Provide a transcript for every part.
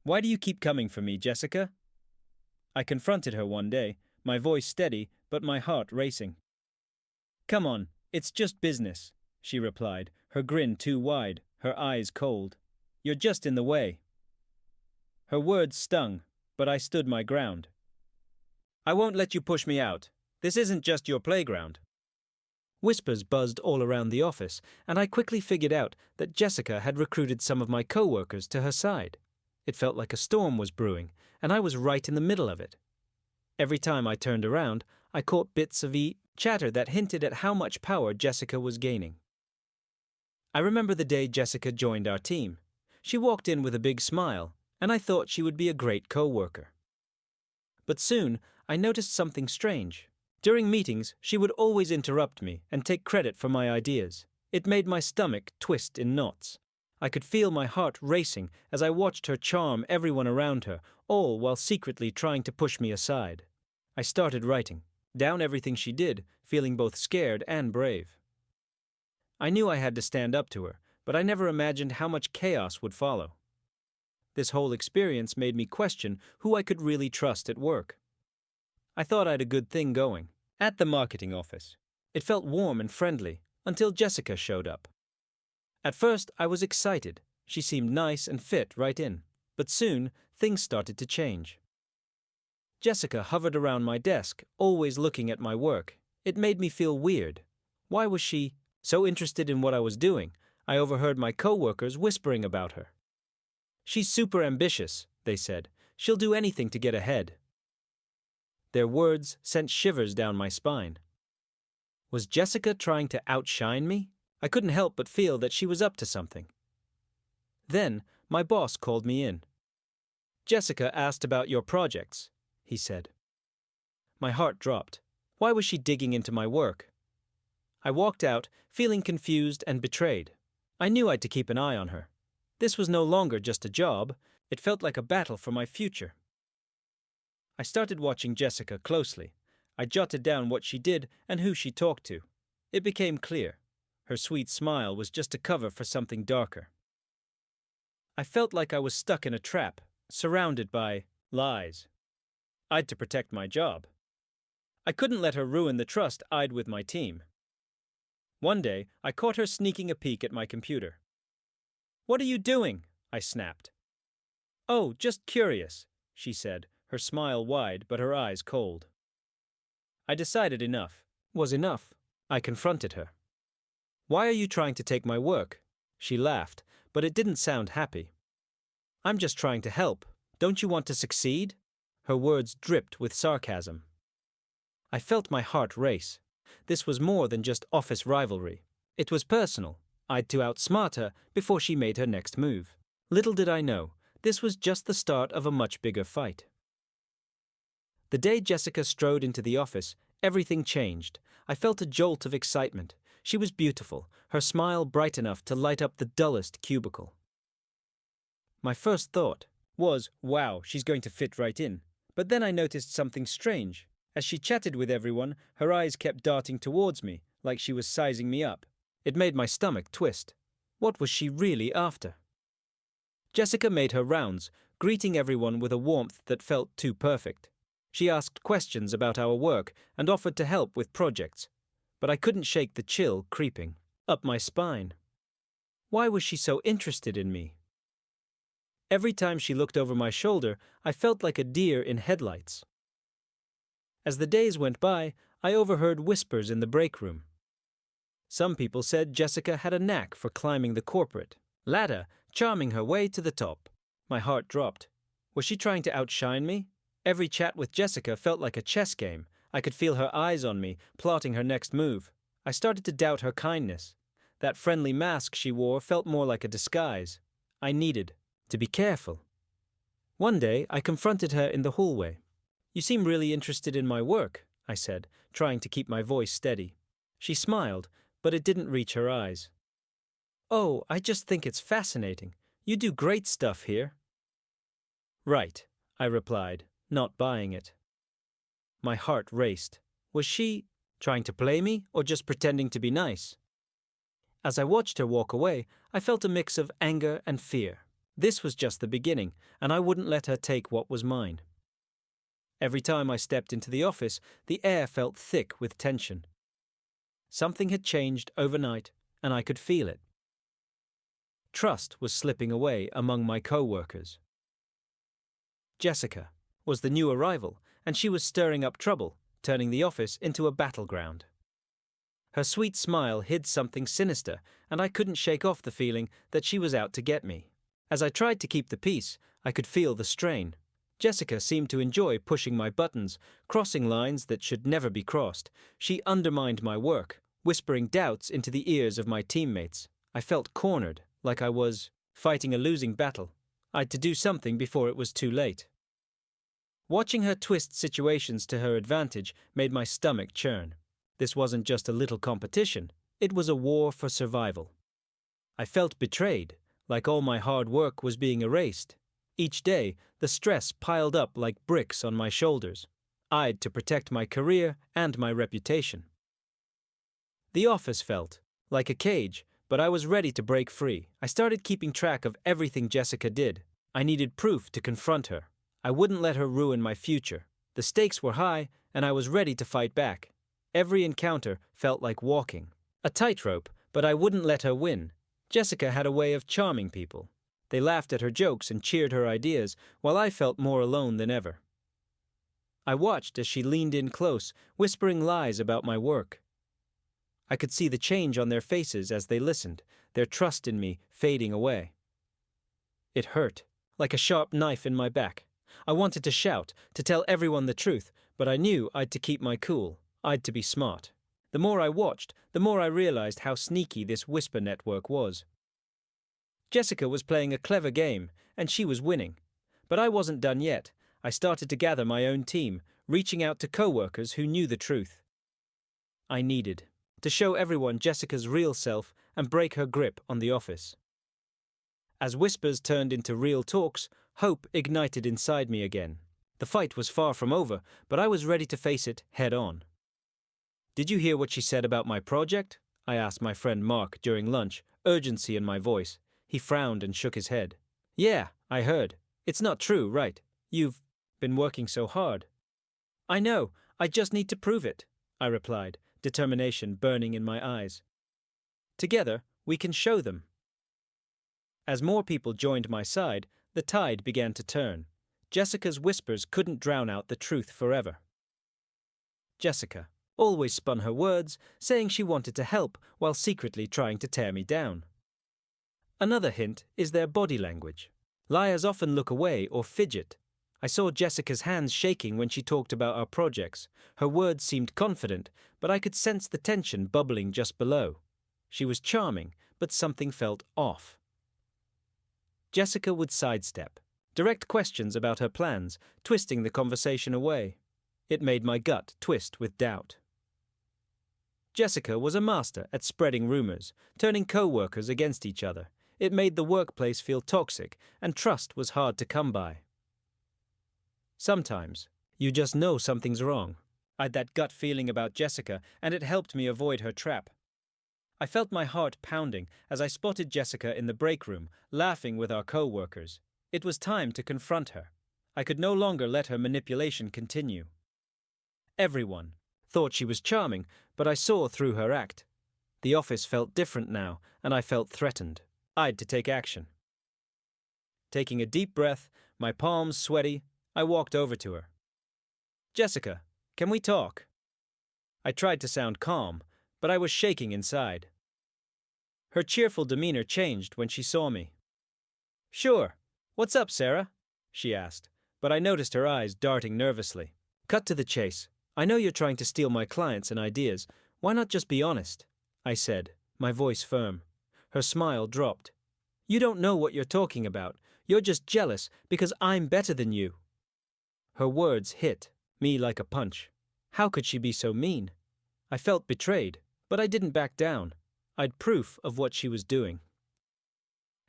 Why do you keep coming for me, Jessica? I confronted her one day, my voice steady but my heart racing. Come on, it's just business, she replied, her grin too wide, her eyes cold. You're just in the way. Her words stung, but I stood my ground. I won't let you push me out. This isn't just your playground. Whispers buzzed all around the office, and I quickly figured out that Jessica had recruited some of my coworkers to her side. It felt like a storm was brewing, and I was right in the middle of it. Every time I turned around, I caught bits of chatter that hinted at how much power Jessica was gaining. I remember the day Jessica joined our team. She walked in with a big smile, and I thought she would be a great coworker. But soon, I noticed something strange. During meetings, she would always interrupt me and take credit for my ideas. It made my stomach twist in knots. I could feel my heart racing as I watched her charm everyone around her, all while secretly trying to push me aside. I started writing down everything she did, feeling both scared and brave. I knew I had to stand up to her, but I never imagined how much chaos would follow. This whole experience made me question who I could really trust at work. I thought I had a good thing going. At the marketing office, it felt warm and friendly until Jessica showed up. At first, I was excited. She seemed nice and fit right in. But soon, things started to change. Jessica hovered around my desk, always looking at my work. It made me feel weird. Why was she so interested in what I was doing? I overheard my coworkers whispering about her. She's super ambitious, they said. She'll do anything to get ahead. Their words sent shivers down my spine. Was Jessica trying to outshine me? I couldn't help but feel that she was up to something. Then, my boss called me in. Jessica asked about your projects, he said. My heart dropped. Why was she digging into my work? I walked out, feeling confused and betrayed. I knew I had to keep an eye on her. This was no longer just a job. It felt like a battle for my future. I started watching Jessica closely. I jotted down what she did and who she talked to. It became clear. Her sweet smile was just a cover for something darker. I felt like I was stuck in a trap, surrounded by lies. I had to protect my job. I couldn't let her ruin the trust I'd with my team. One day, I caught her sneaking a peek at my computer. What are you doing? I snapped. Oh, just curious, she said, her smile wide but her eyes cold. I decided enough was enough. I confronted her. Why are you trying to take my work? She laughed, but it didn't sound happy. I'm just trying to help. Don't you want to succeed? Her words dripped with sarcasm. I felt my heart race. This was more than just office rivalry. It was personal. I'd to outsmart her before she made her next move. Little did I know, this was just the start of a much bigger fight. The day Jessica strode into the office, everything changed. I felt a jolt of excitement. She was beautiful, her smile bright enough to light up the dullest cubicle. My first thought was, wow, she's going to fit right in. But then I noticed something strange. As she chatted with everyone, her eyes kept darting towards me, like she was sizing me up. It made my stomach twist. What was she really after? Jessica made her rounds, greeting everyone with a warmth that felt too perfect. She asked questions about our work and offered to help with projects. But I couldn't shake the chill creeping up my spine. Why was she so interested in me? Every time she looked over my shoulder, I felt like a deer in headlights. As the days went by, I overheard whispers in the break room. Some people said Jessica had a knack for climbing the corporate ladder, charming her way to the top. My heart dropped. Was she trying to outshine me? Every chat with Jessica felt like a chess game. I could feel her eyes on me, plotting her next move. I started to doubt her kindness. That friendly mask she wore felt more like a disguise. I needed to be careful. One day, I confronted her in the hallway. You seem really interested in my work, I said, trying to keep my voice steady. She smiled, but it didn't reach her eyes. Oh, I just think it's fascinating. You do great stuff here. Right, I replied, not buying it. My heart raced. Was she trying to play me or just pretending to be nice? As I watched her walk away, I felt a mix of anger and fear. This was just the beginning, and I wouldn't let her take what was mine. Every time I stepped into the office, the air felt thick with tension. Something had changed overnight, and I could feel it. Trust was slipping away among my co-workers. Jessica was the new arrival, and she was stirring up trouble, turning the office into a battleground. Her sweet smile hid something sinister, and I couldn't shake off the feeling that she was out to get me. As I tried to keep the peace, I could feel the strain. Jessica seemed to enjoy pushing my buttons, crossing lines that should never be crossed. She undermined my work, whispering doubts into the ears of my teammates. I felt cornered, like I was fighting a losing battle. I had to do something before it was too late. Watching her twist situations to her advantage made my stomach churn. This wasn't just a little competition, it was a war for survival. I felt betrayed, like all my hard work was being erased. Each day, the stress piled up like bricks on my shoulders. I had to protect my career and my reputation. The office felt like a cage, but I was ready to break free. I started keeping track of everything Jessica did. I needed proof to confront her. I wouldn't let her ruin my future. The stakes were high, and I was ready to fight back. Every encounter felt like walking a tightrope, but I wouldn't let her win. Jessica had a way of charming people. They laughed at her jokes and cheered her ideas, while I felt more alone than ever. I watched as she leaned in close, whispering lies about my work. I could see the change on their faces as they listened, their trust in me fading away. It hurt, like a sharp knife in my back. I wanted to shout, to tell everyone the truth, but I knew I'd to keep my cool. I'd to be smart. The more I watched, the more I realized how sneaky this whisper network was. Jessica was playing a clever game, and she was winning. But I wasn't done yet. I started to gather my own team, reaching out to co-workers who knew the truth. I needed to show everyone Jessica's real self and break her grip on the office. As whispers turned into real talks, hope ignited inside me again. The fight was far from over, but I was ready to face it head on. "Did you hear what she said about my project?" I asked my friend Mark during lunch, urgency in my voice. He frowned and shook his head. "Yeah, I heard. It's not true, right? You've been working so hard." "I know, I just need to prove it," I replied, determination burning in my eyes. "Together, we can show them." As more people joined my side, the tide began to turn. Jessica's whispers couldn't drown out the truth forever. Jessica always spun her words, saying she wanted to help while secretly trying to tear me down. Another hint is their body language. Liars often look away or fidget. I saw Jessica's hands shaking when she talked about our projects. Her words seemed confident, but I could sense the tension bubbling just below. She was charming, but something felt off. Jessica would sidestep, direct questions about her plans, twisting the conversation away. It made my gut twist with doubt. Jessica was a master at spreading rumors, turning co-workers against each other. It made the workplace feel toxic, and trust was hard to come by. Sometimes, you just know something's wrong. I had that gut feeling about Jessica, and it helped me avoid her trap. I felt my heart pounding as I spotted Jessica in the break room, laughing with our co-workers. It was time to confront her. I could no longer let her manipulation continue. Everyone thought she was charming, but I saw through her act. The office felt different now, and I felt threatened. I had to take action. Taking a deep breath, my palms sweaty, I walked over to her. "Jessica, can we talk?" I tried to sound calm, but I was shaking inside. Her cheerful demeanor changed when she saw me. "Sure. What's up, Sarah?" she asked, but I noticed her eyes darting nervously. "Cut to the chase. I know you're trying to steal my clients and ideas. Why not just be honest?" I said, my voice firm. Her smile dropped. "You don't know what you're talking about. You're just jealous because I'm better than you." Her words hit me like a punch. How could she be so mean? I felt betrayed, but I didn't back down. I'd proof of what she was doing.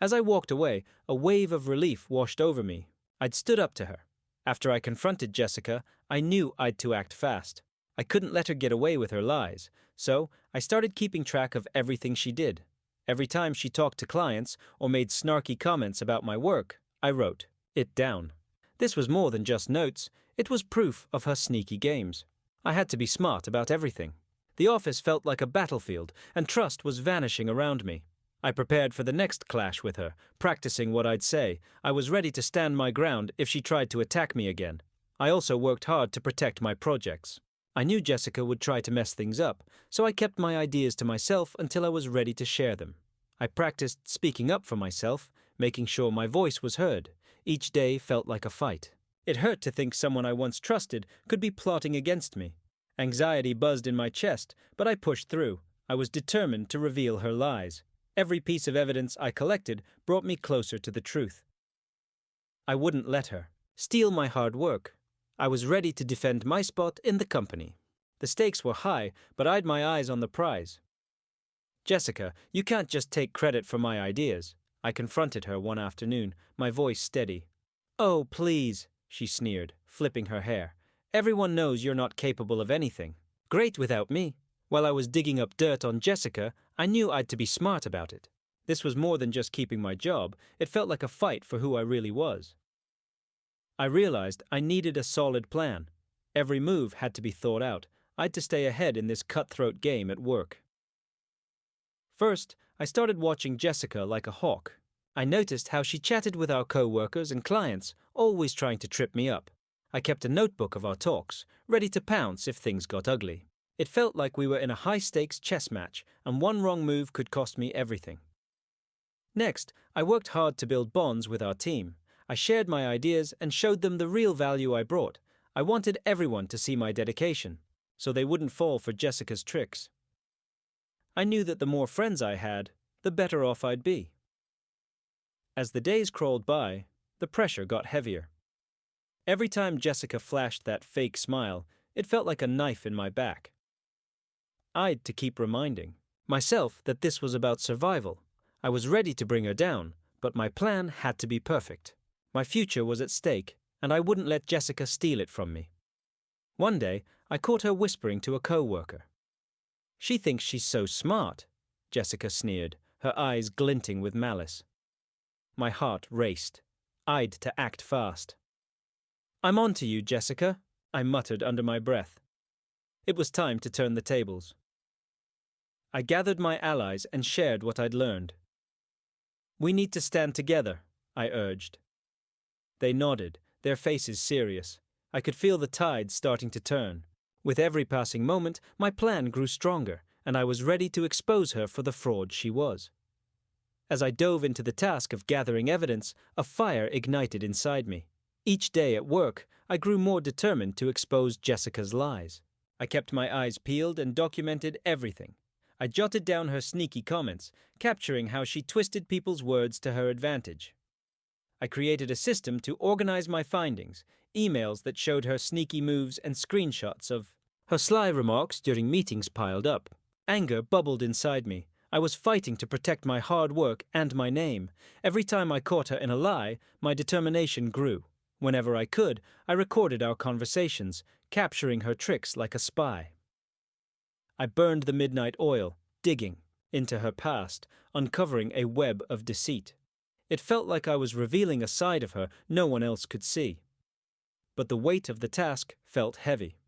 As I walked away, a wave of relief washed over me. I'd stood up to her. After I confronted Jessica, I knew I'd to act fast. I couldn't let her get away with her lies, so I started keeping track of everything she did. Every time she talked to clients or made snarky comments about my work, I wrote it down. This was more than just notes, it was proof of her sneaky games. I had to be smart about everything. The office felt like a battlefield, and trust was vanishing around me. I prepared for the next clash with her, practicing what I'd say. I was ready to stand my ground if she tried to attack me again. I also worked hard to protect my projects. I knew Jessica would try to mess things up, so I kept my ideas to myself until I was ready to share them. I practiced speaking up for myself, making sure my voice was heard. Each day felt like a fight. It hurt to think someone I once trusted could be plotting against me. Anxiety buzzed in my chest, but I pushed through. I was determined to reveal her lies. Every piece of evidence I collected brought me closer to the truth. I wouldn't let her steal my hard work. I was ready to defend my spot in the company. The stakes were high, but I'd my eyes on the prize. Jessica, you can't just take credit for my ideas. I confronted her one afternoon, my voice steady. Oh, please, she sneered, flipping her hair. Everyone knows you're not capable of anything. Great without me. While I was digging up dirt on Jessica, I knew I'd to be smart about it. This was more than just keeping my job. It felt like a fight for who I really was. I realized I needed a solid plan. Every move had to be thought out. I'd to stay ahead in this cutthroat game at work. First, I started watching Jessica like a hawk. I noticed how she chatted with our co-workers and clients, always trying to trip me up. I kept a notebook of our talks, ready to pounce if things got ugly. It felt like we were in a high-stakes chess match, and one wrong move could cost me everything. Next, I worked hard to build bonds with our team. I shared my ideas and showed them the real value I brought. I wanted everyone to see my dedication, so they wouldn't fall for Jessica's tricks. I knew that the more friends I had, the better off I'd be. As the days crawled by, the pressure got heavier. Every time Jessica flashed that fake smile, it felt like a knife in my back. I'd to keep reminding myself that this was about survival. I was ready to bring her down, but my plan had to be perfect. My future was at stake, and I wouldn't let Jessica steal it from me. One day, I caught her whispering to a co-worker. She thinks she's so smart, Jessica sneered, her eyes glinting with malice. My heart raced. I'd to act fast. I'm on to you, Jessica, I muttered under my breath. It was time to turn the tables. I gathered my allies and shared what I'd learned. We need to stand together, I urged. They nodded, their faces serious. I could feel the tide starting to turn. With every passing moment, my plan grew stronger, and I was ready to expose her for the fraud she was. As I dove into the task of gathering evidence, a fire ignited inside me. Each day at work, I grew more determined to expose Jessica's lies. I kept my eyes peeled and documented everything. I jotted down her sneaky comments, capturing how she twisted people's words to her advantage. I created a system to organize my findings, emails that showed her sneaky moves and screenshots of her sly remarks during meetings piled up. Anger bubbled inside me. I was fighting to protect my hard work and my name. Every time I caught her in a lie, my determination grew. Whenever I could, I recorded our conversations, capturing her tricks like a spy. I burned the midnight oil, digging into her past, uncovering a web of deceit. It felt like I was revealing a side of her no one else could see. But the weight of the task felt heavy.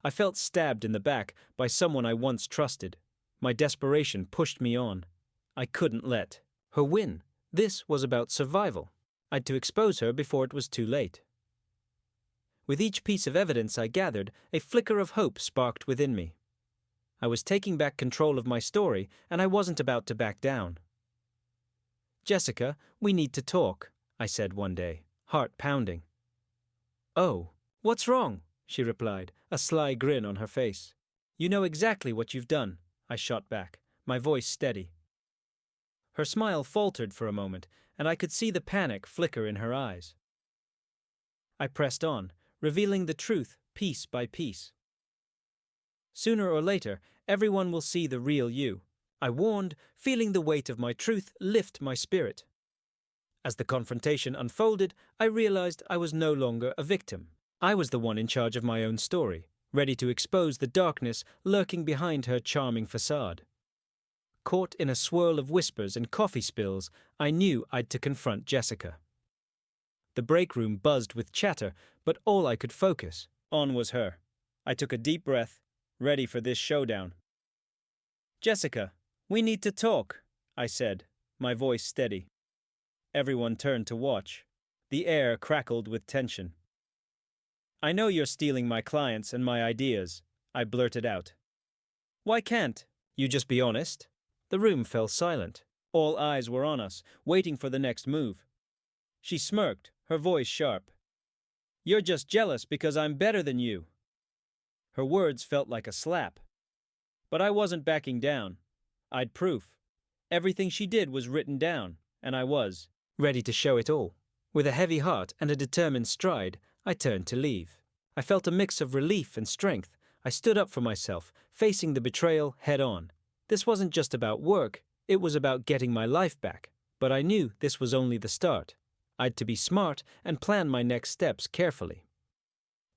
I felt stabbed in the back by someone I once trusted. My desperation pushed me on. I couldn't let her win. This was about survival. I'd to expose her before it was too late. With each piece of evidence I gathered, a flicker of hope sparked within me. I was taking back control of my story, and I wasn't about to back down. Jessica, we need to talk, I said one day, heart pounding. Oh, what's wrong? She replied, a sly grin on her face. You know exactly what you've done, I shot back, my voice steady. Her smile faltered for a moment, and I could see the panic flicker in her eyes. I pressed on, revealing the truth piece by piece. Sooner or later, everyone will see the real you, I warned, feeling the weight of my truth lift my spirit. As the confrontation unfolded, I realized I was no longer a victim. I was the one in charge of my own story, ready to expose the darkness lurking behind her charming facade. Caught in a swirl of whispers and coffee spills, I knew I'd to confront Jessica. The break room buzzed with chatter, but all I could focus on was her. I took a deep breath, ready for this showdown. "Jessica, we need to talk," I said, my voice steady. Everyone turned to watch. The air crackled with tension. "I know you're stealing my clients and my ideas," I blurted out. "Why can't you just be honest?" The room fell silent. All eyes were on us, waiting for the next move. She smirked, her voice sharp. "You're just jealous because I'm better than you." Her words felt like a slap. But I wasn't backing down. I'd proof. Everything she did was written down, and I was ready to show it all. With a heavy heart and a determined stride, I turned to leave. I felt a mix of relief and strength. I stood up for myself, facing the betrayal head-on. This wasn't just about work, it was about getting my life back. But I knew this was only the start. I'd to be smart and plan my next steps carefully.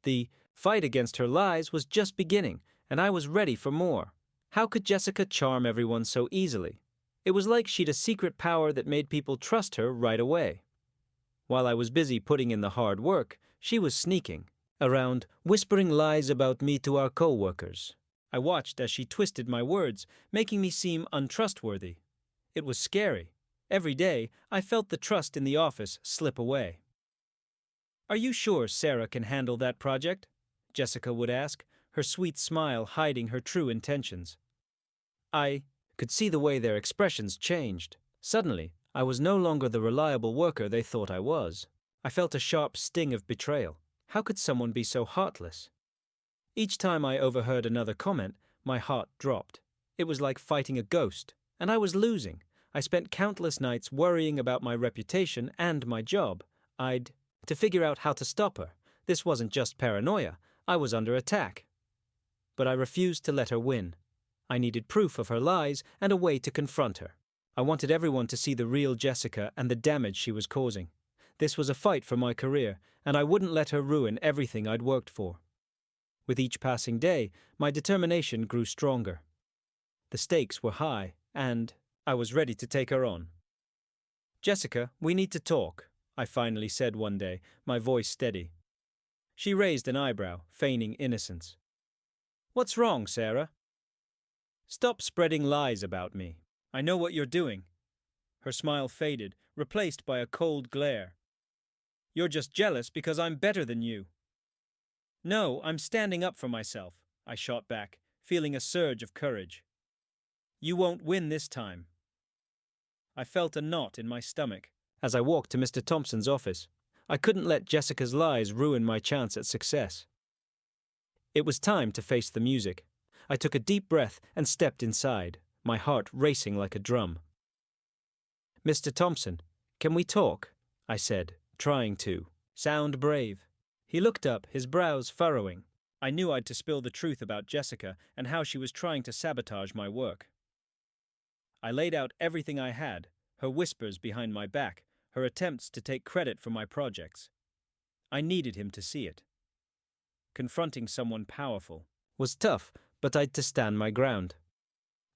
The fight against her lies was just beginning, and I was ready for more. How could Jessica charm everyone so easily? It was like she'd a secret power that made people trust her right away. While I was busy putting in the hard work, she was sneaking around, whispering lies about me to our co-workers. I watched as she twisted my words, making me seem untrustworthy. It was scary. Every day, I felt the trust in the office slip away. "Are you sure Sarah can handle that project?" Jessica would ask, her sweet smile hiding her true intentions. I could see the way their expressions changed. Suddenly, I was no longer the reliable worker they thought I was. I felt a sharp sting of betrayal. How could someone be so heartless? Each time I overheard another comment, my heart dropped. It was like fighting a ghost, and I was losing. I spent countless nights worrying about my reputation and my job. I'd to figure out how to stop her. This wasn't just paranoia. I was under attack. But I refused to let her win. I needed proof of her lies and a way to confront her. I wanted everyone to see the real Jessica and the damage she was causing. This was a fight for my career, and I wouldn't let her ruin everything I'd worked for. With each passing day, my determination grew stronger. The stakes were high, and I was ready to take her on. "Jessica, we need to talk," I finally said one day, my voice steady. She raised an eyebrow, feigning innocence. "What's wrong, Sarah?" "Stop spreading lies about me. I know what you're doing." Her smile faded, replaced by a cold glare. "You're just jealous because I'm better than you." "No, I'm standing up for myself," I shot back, feeling a surge of courage. "You won't win this time." I felt a knot in my stomach as I walked to Mr. Thompson's office. I couldn't let Jessica's lies ruin my chance at success. It was time to face the music. I took a deep breath and stepped inside, my heart racing like a drum. "Mr. Thompson, can we talk?" I said, trying to sound brave. He looked up, his brows furrowing. I knew I'd to spill the truth about Jessica and how she was trying to sabotage my work. I laid out everything I had, her whispers behind my back, her attempts to take credit for my projects. I needed him to see it. Confronting someone powerful was tough, but I'd to stand my ground.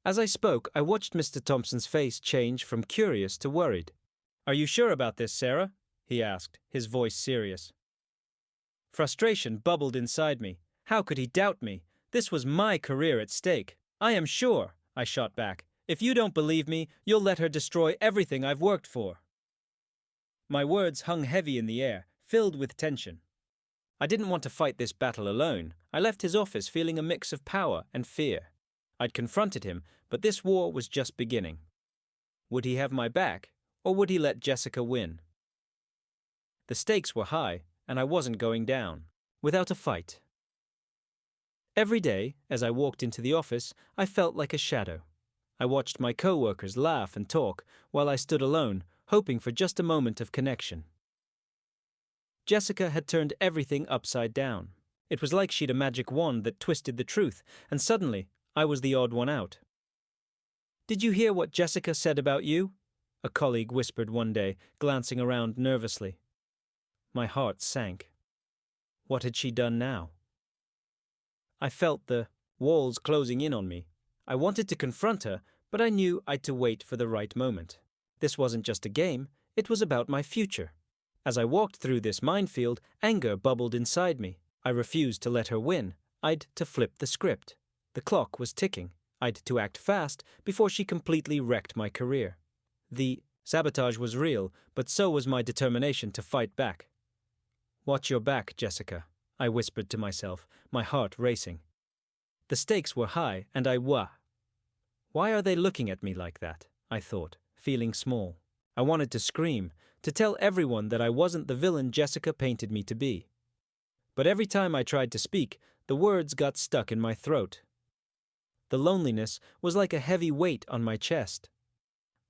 As I spoke, I watched Mr. Thompson's face change from curious to worried. "Are you sure about this, Sarah?" he asked, his voice serious. Frustration bubbled inside me. How could he doubt me? This was my career at stake. "I am sure," I shot back. "If you don't believe me, you'll let her destroy everything I've worked for." My words hung heavy in the air, filled with tension. I didn't want to fight this battle alone. I left his office feeling a mix of power and fear. I'd confronted him, but this war was just beginning. Would he have my back, or would he let Jessica win? The stakes were high, and I wasn't going down without a fight. Every day, as I walked into the office, I felt like a shadow. I watched my co-workers laugh and talk, while I stood alone, hoping for just a moment of connection. Jessica had turned everything upside down. It was like she'd a magic wand that twisted the truth, and suddenly, I was the odd one out. "Did you hear what Jessica said about you?" a colleague whispered one day, glancing around nervously. My heart sank. What had she done now? I felt the walls closing in on me. I wanted to confront her, but I knew I'd to wait for the right moment. This wasn't just a game, it was about my future. As I walked through this minefield, anger bubbled inside me. I refused to let her win. I'd to flip the script. The clock was ticking. I'd to act fast before she completely wrecked my career. The sabotage was real, but so was my determination to fight back. "Watch your back, Jessica," I whispered to myself, my heart racing. The stakes were high, and Why are they looking at me like that? I thought, feeling small. I wanted to scream, to tell everyone that I wasn't the villain Jessica painted me to be. But every time I tried to speak, the words got stuck in my throat. The loneliness was like a heavy weight on my chest.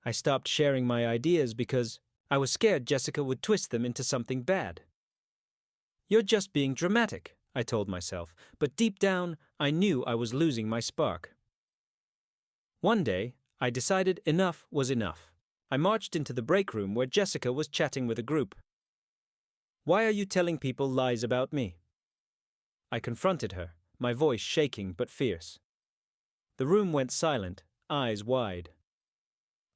I stopped sharing my ideas because I was scared Jessica would twist them into something bad. "You're just being dramatic," I told myself, but deep down, I knew I was losing my spark. One day, I decided enough was enough. I marched into the break room where Jessica was chatting with a group. "Why are you telling people lies about me?" I confronted her, my voice shaking but fierce. The room went silent, eyes wide.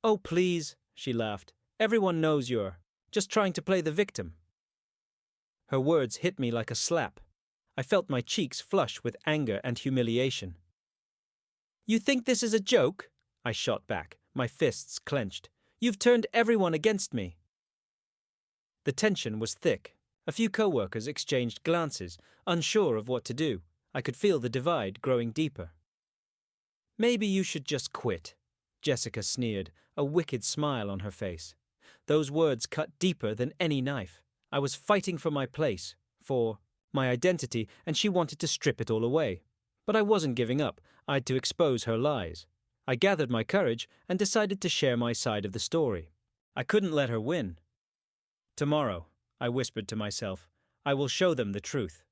"Oh, please," she laughed. "Everyone knows you're just trying to play the victim." Her words hit me like a slap. I felt my cheeks flush with anger and humiliation. "You think this is a joke?" I shot back, my fists clenched. "You've turned everyone against me." The tension was thick. A few coworkers exchanged glances, unsure of what to do. I could feel the divide growing deeper. "Maybe you should just quit," Jessica sneered, a wicked smile on her face. Those words cut deeper than any knife. I was fighting for my place, for my identity, and she wanted to strip it all away. But I wasn't giving up. I'd to expose her lies. I gathered my courage and decided to share my side of the story. I couldn't let her win. "Tomorrow," I whispered to myself, "I will show them the truth."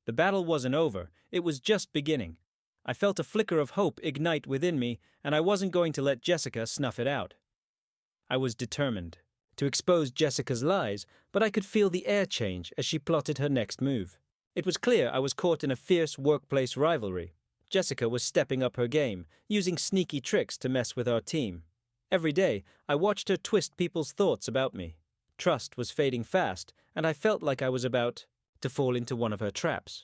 The battle wasn't over, it was just beginning. I felt a flicker of hope ignite within me, and I wasn't going to let Jessica snuff it out. I was determined to expose Jessica's lies, but I could feel the air change as she plotted her next move. It was clear I was caught in a fierce workplace rivalry. Jessica was stepping up her game, using sneaky tricks to mess with our team. Every day, I watched her twist people's thoughts about me. Trust was fading fast, and I felt like I was about to fall into one of her traps.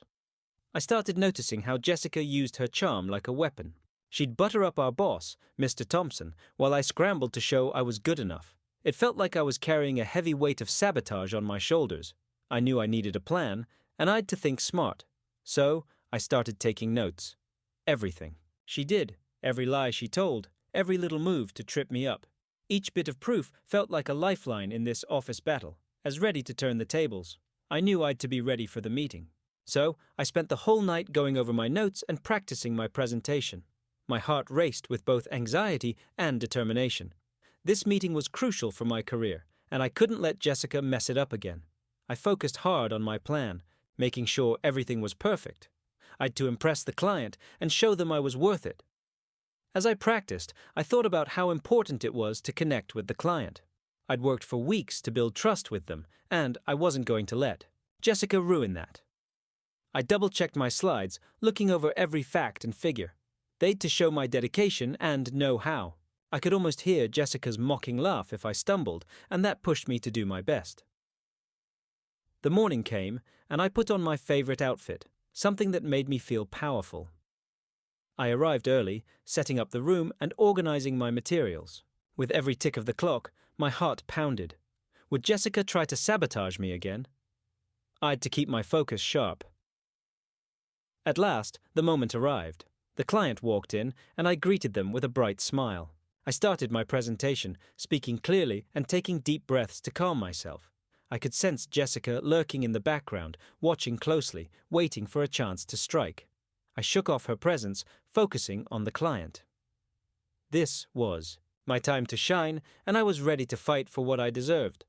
I started noticing how Jessica used her charm like a weapon. She'd butter up our boss, Mr. Thompson, while I scrambled to show I was good enough. It felt like I was carrying a heavy weight of sabotage on my shoulders. I knew I needed a plan, and I'd to think smart. So, I started taking notes. Everything she did, every lie she told, every little move to trip me up. Each bit of proof felt like a lifeline in this office battle, as ready to turn the tables. I knew I'd to be ready for the meeting. So, I spent the whole night going over my notes and practicing my presentation. My heart raced with both anxiety and determination. This meeting was crucial for my career, and I couldn't let Jessica mess it up again. I focused hard on my plan, making sure everything was perfect. I'd to impress the client and show them I was worth it. As I practiced, I thought about how important it was to connect with the client. I'd worked for weeks to build trust with them, and I wasn't going to let Jessica ruin that. I double-checked my slides, looking over every fact and figure. They'd to show my dedication and know-how. I could almost hear Jessica's mocking laugh if I stumbled, and that pushed me to do my best. The morning came, and I put on my favorite outfit, something that made me feel powerful. I arrived early, setting up the room and organizing my materials. With every tick of the clock, my heart pounded. Would Jessica try to sabotage me again? I'd to keep my focus sharp. At last, the moment arrived. The client walked in, and I greeted them with a bright smile. I started my presentation, speaking clearly and taking deep breaths to calm myself. I could sense Jessica lurking in the background, watching closely, waiting for a chance to strike. I shook off her presence, focusing on the client. This was my time to shine, and I was ready to fight for what I deserved.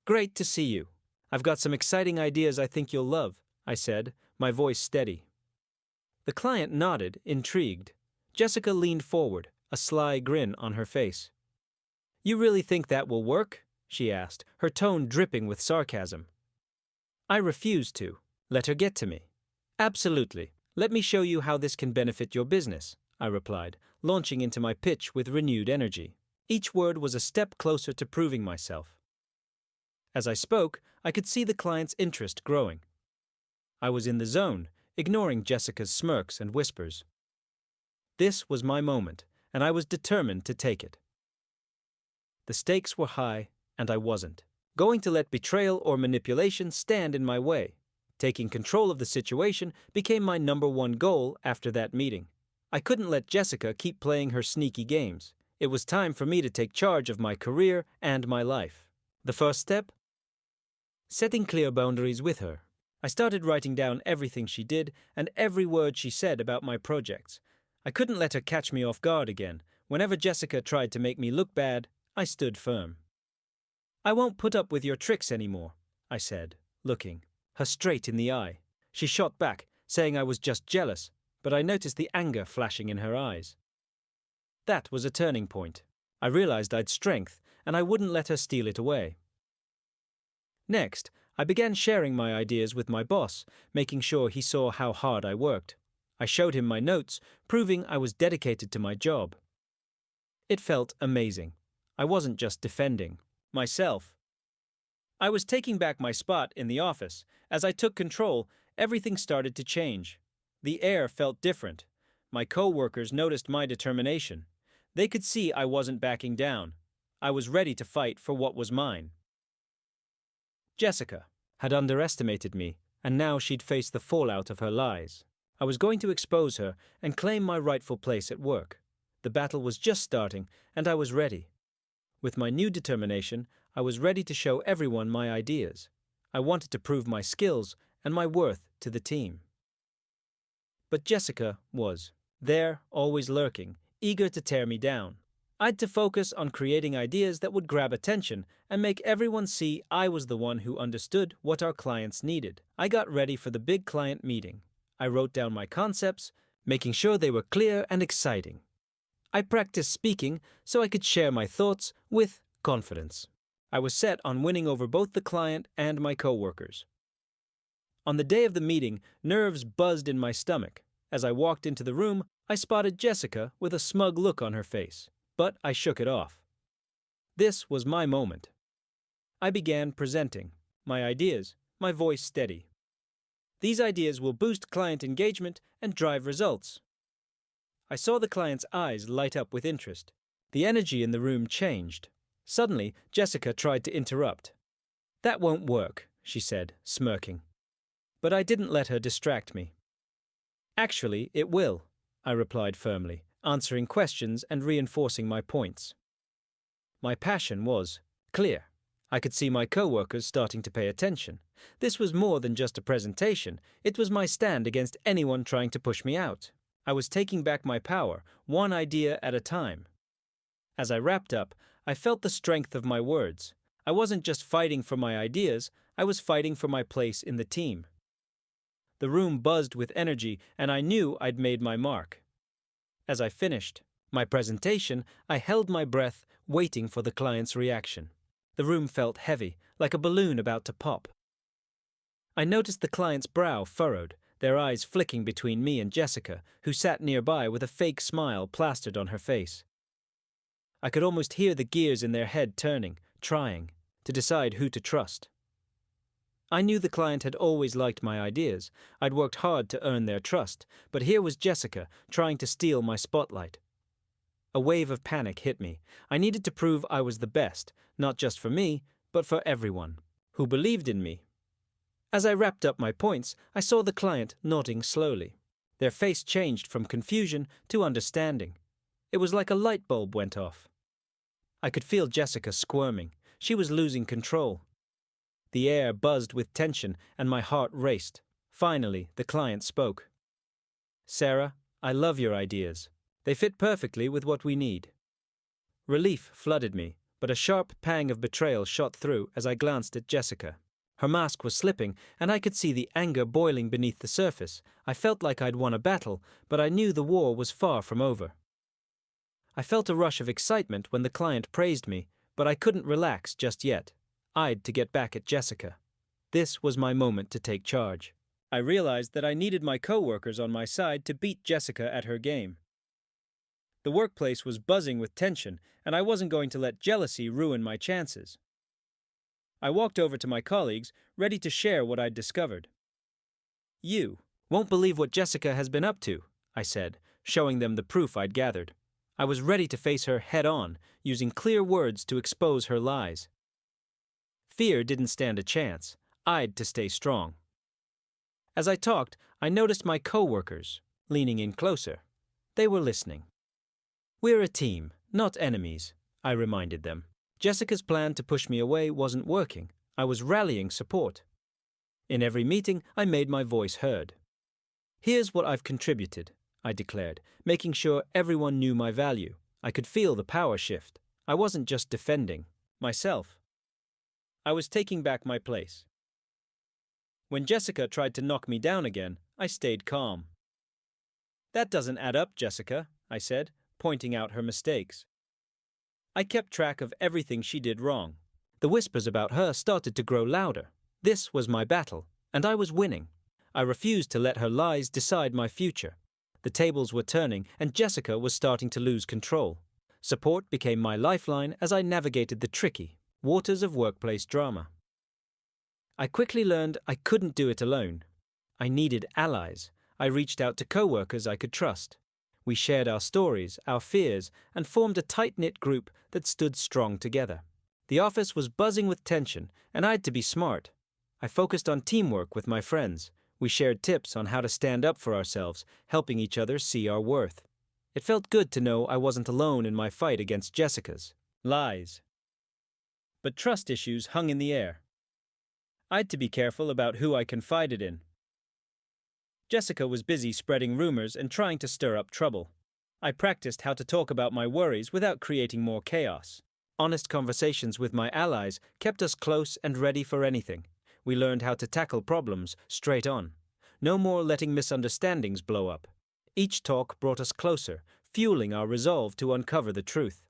"Great to see you. I've got some exciting ideas I think you'll love," I said, my voice steady. The client nodded, intrigued. Jessica leaned forward, a sly grin on her face. "You really think that will work?" she asked, her tone dripping with sarcasm. I refused to let her get to me. "Absolutely. Let me show you how this can benefit your business," I replied, launching into my pitch with renewed energy. Each word was a step closer to proving myself. As I spoke, I could see the client's interest growing. I was in the zone, ignoring Jessica's smirks and whispers. This was my moment, and I was determined to take it. The stakes were high, and I wasn't going to let betrayal or manipulation stand in my way. Taking control of the situation became my #1 goal after that meeting. I couldn't let Jessica keep playing her sneaky games. It was time for me to take charge of my career and my life. The first step? Setting clear boundaries with her. I started writing down everything she did and every word she said about my projects. I couldn't let her catch me off guard again. Whenever Jessica tried to make me look bad, I stood firm. "I won't put up with your tricks anymore," I said, looking her straight in the eye. She shot back, saying I was just jealous, but I noticed the anger flashing in her eyes. That was a turning point. I realized I'd strength, and I wouldn't let her steal it away. Next, I began sharing my ideas with my boss, making sure he saw how hard I worked. I showed him my notes, proving I was dedicated to my job. It felt amazing. I wasn't just defending myself. I was taking back my spot in the office. As I took control, everything started to change. The air felt different. My co-workers noticed my determination. They could see I wasn't backing down. I was ready to fight for what was mine. Jessica had underestimated me, and now she'd face the fallout of her lies. I was going to expose her and claim my rightful place at work. The battle was just starting, and I was ready. With my new determination, I was ready to show everyone my ideas. I wanted to prove my skills and my worth to the team. But Jessica was there, always lurking, eager to tear me down. I'd to focus on creating ideas that would grab attention and make everyone see I was the one who understood what our clients needed. I got ready for the big client meeting. I wrote down my concepts, making sure they were clear and exciting. I practiced speaking so I could share my thoughts with confidence. I was set on winning over both the client and my coworkers. On the day of the meeting, nerves buzzed in my stomach. As I walked into the room, I spotted Jessica with a smug look on her face, but I shook it off. This was my moment. I began presenting my ideas, my voice steady. These ideas will boost client engagement and drive results. I saw the client's eyes light up with interest. The energy in the room changed. Suddenly, Jessica tried to interrupt. "That won't work," she said, smirking. But I didn't let her distract me. "Actually, it will," I replied firmly, answering questions and reinforcing my points. My passion was clear. I could see my co-workers starting to pay attention. This was more than just a presentation. It was my stand against anyone trying to push me out. I was taking back my power, one idea at a time. As I wrapped up, I felt the strength of my words. I wasn't just fighting for my ideas, I was fighting for my place in the team. The room buzzed with energy, and I knew I'd made my mark. As I finished my presentation, I held my breath, waiting for the client's reaction. The room felt heavy, like a balloon about to pop. I noticed the client's brow furrowed, their eyes flicking between me and Jessica, who sat nearby with a fake smile plastered on her face. I could almost hear the gears in their head turning, trying to decide who to trust. I knew the client had always liked my ideas. I'd worked hard to earn their trust, but here was Jessica trying to steal my spotlight. A wave of panic hit me. I needed to prove I was the best, not just for me, but for everyone who believed in me. As I wrapped up my points, I saw the client nodding slowly. Their face changed from confusion to understanding. It was like a light bulb went off. I could feel Jessica squirming. She was losing control. The air buzzed with tension and my heart raced. Finally, the client spoke. "Sarah, I love your ideas. They fit perfectly with what we need." Relief flooded me, but a sharp pang of betrayal shot through as I glanced at Jessica. Her mask was slipping, and I could see the anger boiling beneath the surface. I felt like I'd won a battle, but I knew the war was far from over. I felt a rush of excitement when the client praised me, but I couldn't relax just yet. I'd to get back at Jessica. This was my moment to take charge. I realized that I needed my co-workers on my side to beat Jessica at her game. The workplace was buzzing with tension, and I wasn't going to let jealousy ruin my chances. I walked over to my colleagues, ready to share what I'd discovered. "You won't believe what Jessica has been up to," I said, showing them the proof I'd gathered. I was ready to face her head-on, using clear words to expose her lies. Fear didn't stand a chance. I'd to stay strong. As I talked, I noticed my coworkers, leaning in closer. They were listening. "We're a team, not enemies," I reminded them. Jessica's plan to push me away wasn't working. I was rallying support. In every meeting, I made my voice heard. "Here's what I've contributed," I declared, making sure everyone knew my value. I could feel the power shift. I wasn't just defending myself. I was taking back my place. When Jessica tried to knock me down again, I stayed calm. "That doesn't add up, Jessica," I said, pointing out her mistakes. I kept track of everything she did wrong. The whispers about her started to grow louder. This was my battle, and I was winning. I refused to let her lies decide my future. The tables were turning, and Jessica was starting to lose control. Support became my lifeline as I navigated the tricky waters of workplace drama. I quickly learned I couldn't do it alone. I needed allies. I reached out to coworkers I could trust. We shared our stories, our fears, and formed a tight-knit group that stood strong together. The office was buzzing with tension, and I had to be smart. I focused on teamwork with my friends. We shared tips on how to stand up for ourselves, helping each other see our worth. It felt good to know I wasn't alone in my fight against Jessica's lies. But trust issues hung in the air. I had to be careful about who I confided in. Jessica was busy spreading rumors and trying to stir up trouble. I practiced how to talk about my worries without creating more chaos. Honest conversations with my allies kept us close and ready for anything. We learned how to tackle problems straight on. No more letting misunderstandings blow up. Each talk brought us closer, fueling our resolve to uncover the truth.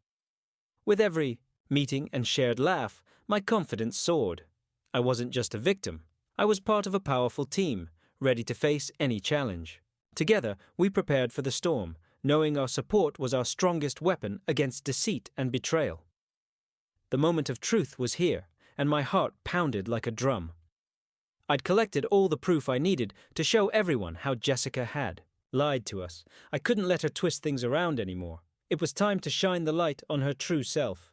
With every meeting and shared laugh, my confidence soared. I wasn't just a victim. I was part of a powerful team, ready to face any challenge. Together, we prepared for the storm, knowing our support was our strongest weapon against deceit and betrayal. The moment of truth was here, and my heart pounded like a drum. I'd collected all the proof I needed to show everyone how Jessica had lied to us. I couldn't let her twist things around anymore. It was time to shine the light on her true self.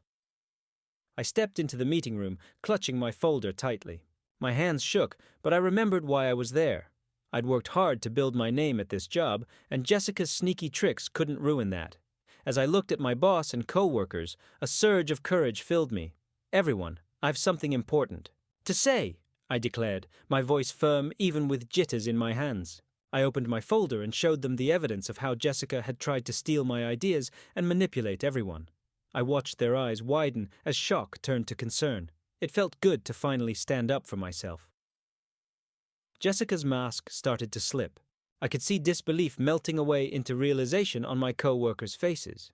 I stepped into the meeting room, clutching my folder tightly. My hands shook, but I remembered why I was there. I'd worked hard to build my name at this job, and Jessica's sneaky tricks couldn't ruin that. As I looked at my boss and co-workers, a surge of courage filled me. "Everyone, I've something important to say," I declared, my voice firm even with jitters in my hands. I opened my folder and showed them the evidence of how Jessica had tried to steal my ideas and manipulate everyone. I watched their eyes widen as shock turned to concern. It felt good to finally stand up for myself. Jessica's mask started to slip. I could see disbelief melting away into realization on my co-workers' faces.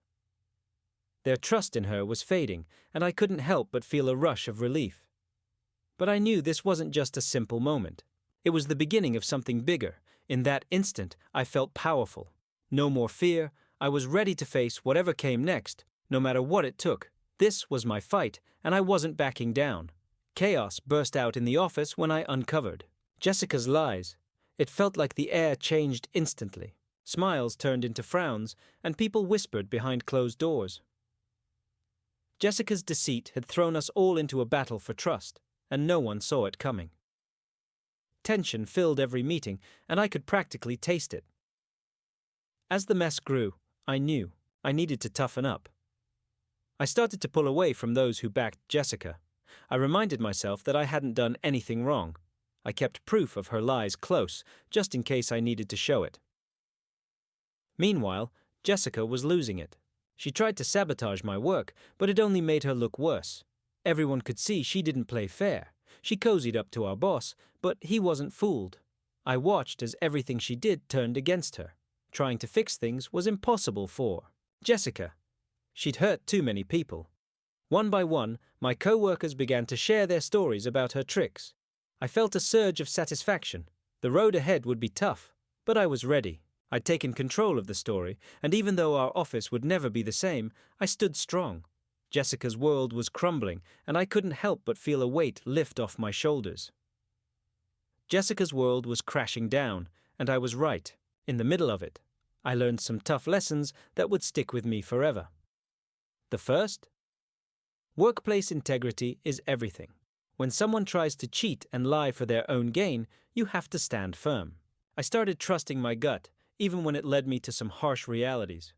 Their trust in her was fading, and I couldn't help but feel a rush of relief. But I knew this wasn't just a simple moment. It was the beginning of something bigger. In that instant, I felt powerful. No more fear. I was ready to face whatever came next, no matter what it took. This was my fight, and I wasn't backing down. Chaos burst out in the office when I uncovered Jessica's lies. It felt like the air changed instantly. Smiles turned into frowns, and people whispered behind closed doors. Jessica's deceit had thrown us all into a battle for trust, and no one saw it coming. Tension filled every meeting, and I could practically taste it. As the mess grew, I knew I needed to toughen up. I started to pull away from those who backed Jessica. I reminded myself that I hadn't done anything wrong. I kept proof of her lies close, just in case I needed to show it. Meanwhile, Jessica was losing it. She tried to sabotage my work, but it only made her look worse. Everyone could see she didn't play fair. She cozied up to our boss, but he wasn't fooled. I watched as everything she did turned against her. Trying to fix things was impossible for Jessica. She'd hurt too many people. One by one, my co-workers began to share their stories about her tricks. I felt a surge of satisfaction. The road ahead would be tough, but I was ready. I'd taken control of the story, and even though our office would never be the same, I stood strong. Jessica's world was crumbling, and I couldn't help but feel a weight lift off my shoulders. Jessica's world was crashing down, and I was right, in the middle of it. I learned some tough lessons that would stick with me forever. The first? Workplace integrity is everything. When someone tries to cheat and lie for their own gain, you have to stand firm. I started trusting my gut, even when it led me to some harsh realities.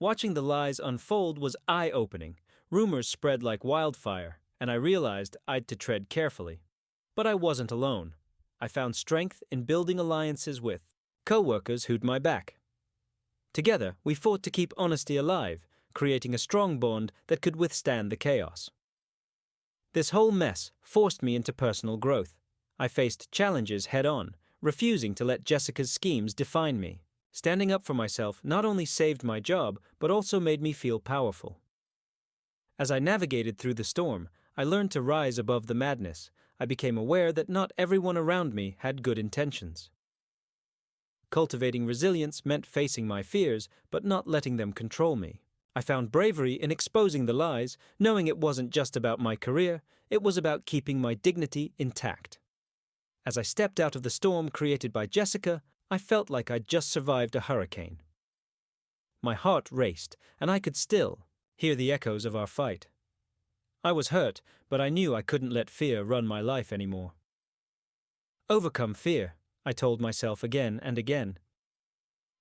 Watching the lies unfold was eye-opening. Rumors spread like wildfire, and I realized I'd to tread carefully. But I wasn't alone. I found strength in building alliances with coworkers who'd my back. Together, we fought to keep honesty alive, creating a strong bond that could withstand the chaos. This whole mess forced me into personal growth. I faced challenges head-on, refusing to let Jessica's schemes define me. Standing up for myself not only saved my job, but also made me feel powerful. As I navigated through the storm, I learned to rise above the madness. I became aware that not everyone around me had good intentions. Cultivating resilience meant facing my fears, but not letting them control me. I found bravery in exposing the lies, knowing it wasn't just about my career, it was about keeping my dignity intact. As I stepped out of the storm created by Jessica, I felt like I'd just survived a hurricane. My heart raced, and I could still hear the echoes of our fight. I was hurt, but I knew I couldn't let fear run my life anymore. Overcome fear, I told myself again and again.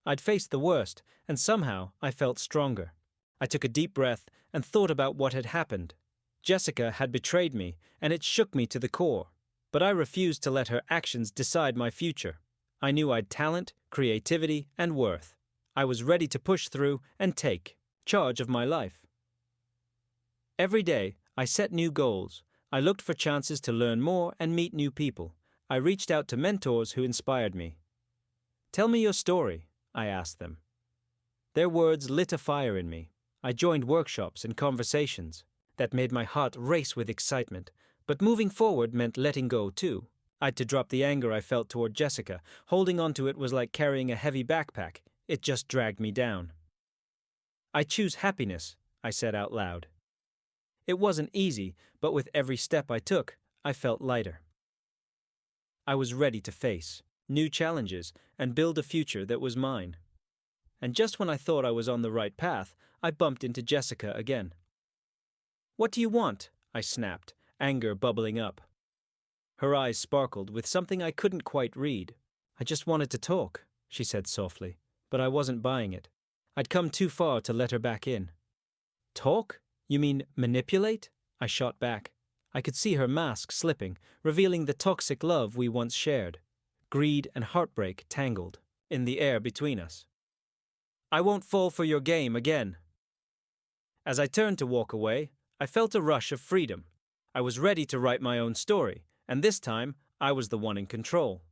I'd faced the worst, and somehow I felt stronger. I took a deep breath and thought about what had happened. Jessica had betrayed me, and it shook me to the core. But I refused to let her actions decide my future. I knew I'd talent, creativity, and worth. I was ready to push through and take charge of my life. Every day, I set new goals. I looked for chances to learn more and meet new people. I reached out to mentors who inspired me. "Tell me your story," I asked them. Their words lit a fire in me. I joined workshops and conversations that made my heart race with excitement. But moving forward meant letting go too. I'd to drop the anger I felt toward Jessica. Holding onto it was like carrying a heavy backpack. It just dragged me down. "I choose happiness," I said out loud. It wasn't easy, but with every step I took, I felt lighter. I was ready to face new challenges and build a future that was mine. And just when I thought I was on the right path, I bumped into Jessica again. "What do you want?" I snapped, anger bubbling up. Her eyes sparkled with something I couldn't quite read. "I just wanted to talk," she said softly, but I wasn't buying it. I'd come too far to let her back in. "Talk? You mean manipulate?" I shot back. I could see her mask slipping, revealing the toxic love we once shared. Greed and heartbreak tangled in the air between us. "I won't fall for your game again." As I turned to walk away, I felt a rush of freedom. I was ready to write my own story, and this time I was the one in control.